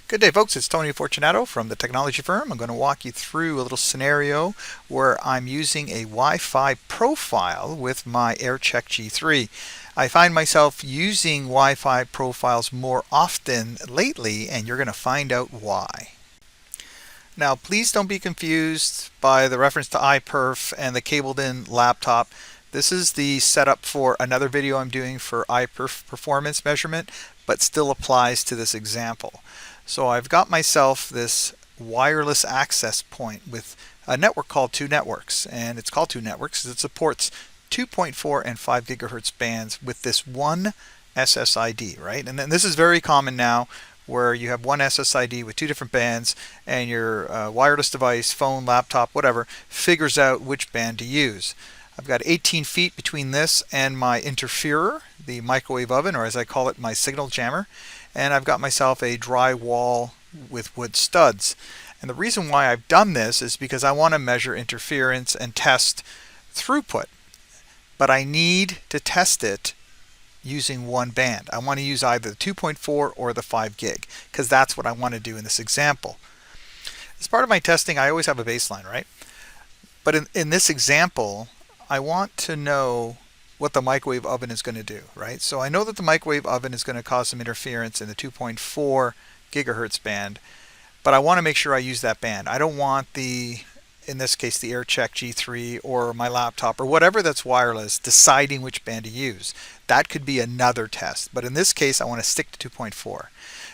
Good day, folks. It's Tony Fortunato from the technology firm. I'm going to walk you through a little scenario where I'm using a Wi-Fi profile with my AirCheck G3. I find myself using Wi-Fi profiles more often lately, and you're going to find out why. Now, please don't be confused by the reference to iPerf and the cabled-in laptop. This is the setup for another video I'm doing for iPerf performance measurement, but still applies to this example. So I've got myself this wireless access point with a network called Two Networks, and it's called Two Networks because it supports 2.4 and 5 gigahertz bands with this one SSID, right? And then this is very common now, where you have one SSID with two different bands, and your wireless device, phone, laptop, whatever, figures out which band to use. I've got 18 feet between this and my interferer, the microwave oven, or as I call it, my signal jammer. And I've got myself a dry wall with wood studs. And the reason why I've done this is because I want to measure interference and test throughput. But I need to test it using one band. I want to use either the 2.4 or the 5 gig because that's what I want to do in this example. As part of my testing, I always have a baseline, right? But in this example, I want to know what the microwave oven is going to do, right? So I know that the microwave oven is going to cause some interference in the 2.4 gigahertz band, but I want to make sure I use that band. I don't want in this case, the AirCheck G3 or my laptop or whatever that's wireless deciding which band to use. That could be another test, but in this case, I want to stick to 2.4.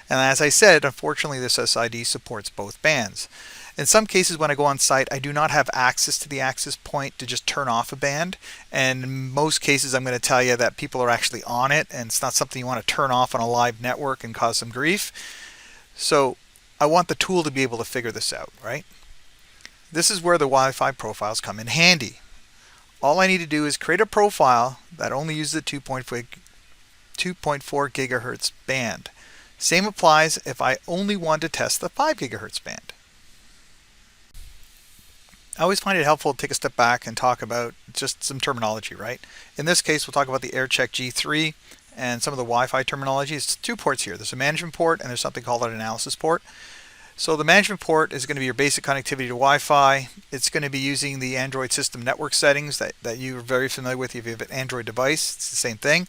And as I said, unfortunately, this SSID supports both bands. In some cases, when I go on site, I do not have access to the access point to just turn off a band. And in most cases, I'm going to tell you that people are actually on it, and it's not something you want to turn off on a live network and cause some grief. So I want the tool to be able to figure this out, right? This is where the Wi-Fi profiles come in handy. All I need to do is create a profile that only uses the 2.4 gigahertz band. Same applies if I only want to test the 5 gigahertz band. I always find it helpful to take a step back and talk about just some terminology, right? In this case, we'll talk about the AirCheck G3 and some of the Wi-Fi terminology. It's two ports here. There's a management port and there's something called an analysis port. So the management port is going to be your basic connectivity to Wi-Fi. It's going to be using the Android system network settings that you're very familiar with if you have an Android device. It's the same thing.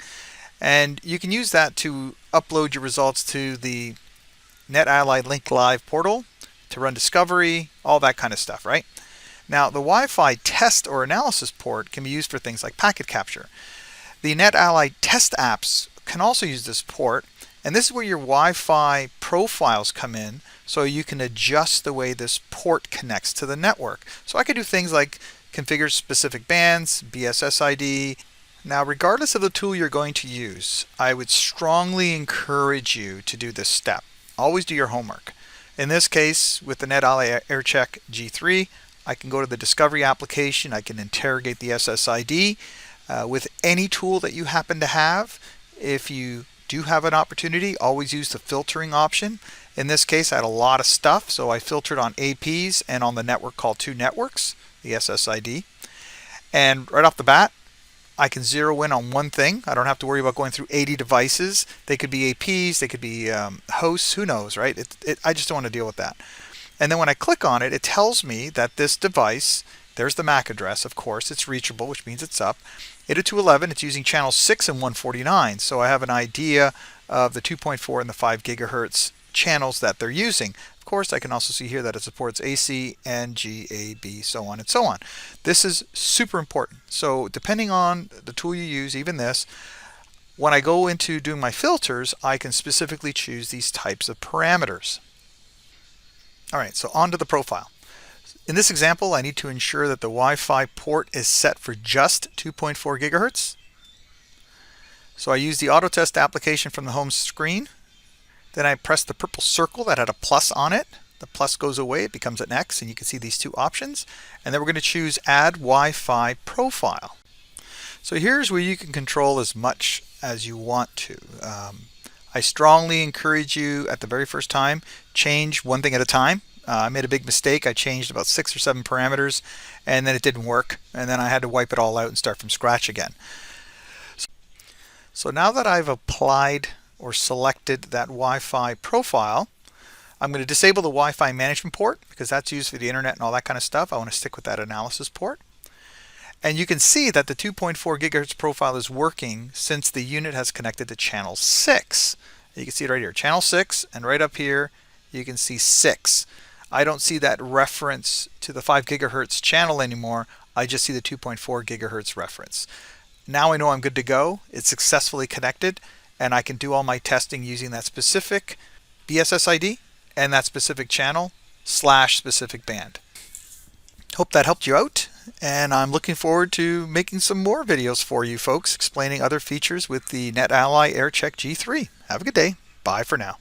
And you can use that to upload your results to the NetAlly Link Live portal, to run discovery, all that kind of stuff, right? Now, the Wi-Fi test or analysis port can be used for things like packet capture. The NetAlly test apps can also use this port, and this is where your Wi-Fi profiles come in, so you can adjust the way this port connects to the network. So I could do things like configure specific bands, BSSID. Now, regardless of the tool you're going to use, I would strongly encourage you to do this step. Always do your homework. In this case, with the NetAlly AirCheck G3, I can go to the discovery application. I can interrogate the SSID with any tool that you happen to have. If you do have an opportunity, always use the filtering option. In this case, I had a lot of stuff, so I filtered on APs and on the network called Two Networks, the SSID. And right off the bat, I can zero in on one thing. I don't have to worry about going through 80 devices. They could be APs, they could be hosts, who knows, right? I just don't want to deal with that. And then when I click on it, it tells me that this device, there's the MAC address, of course, it's reachable, which means it's up. 802.11, it's using channel 6 and 149, so I have an idea of the 2.4 and the 5 gigahertz channels that they're using. Of course, I can also see here that it supports AC, NG, AB, so on and so on. This is super important. So depending on the tool you use, even this, when I go into doing my filters, I can specifically choose these types of parameters. All right, so on to the profile. In this example, I need to ensure that the Wi-Fi port is set for just 2.4 gigahertz. So I use the auto test application from the home screen. Then I press the purple circle that had a plus on it. The plus goes away, it becomes an X, and you can see these two options. And then we're going to choose Add Wi-Fi Profile. So here's where you can control as much as you want to. I strongly encourage you at the very first time, change one thing at a time. I made a big mistake. I changed about 6 or 7 parameters and then it didn't work, and then I had to wipe it all out and start from scratch again. So now that I've applied or selected that Wi-Fi profile, I'm going to disable the Wi-Fi management port because that's used for the internet and all that kind of stuff. I want to stick with that analysis port. And you can see that the 2.4 gigahertz profile is working since the unit has connected to channel 6. You can see it right here, channel 6, and right up here you can see 6. I don't see that reference to the 5 gigahertz channel anymore. I just see the 2.4 gigahertz reference. Now I know I'm good to go. It's successfully connected, and I can do all my testing using that specific BSSID and that specific channel / specific band. Hope that helped you out, and I'm looking forward to making some more videos for you folks explaining other features with the NetAlly AirCheck G3. Have a good day. Bye for now.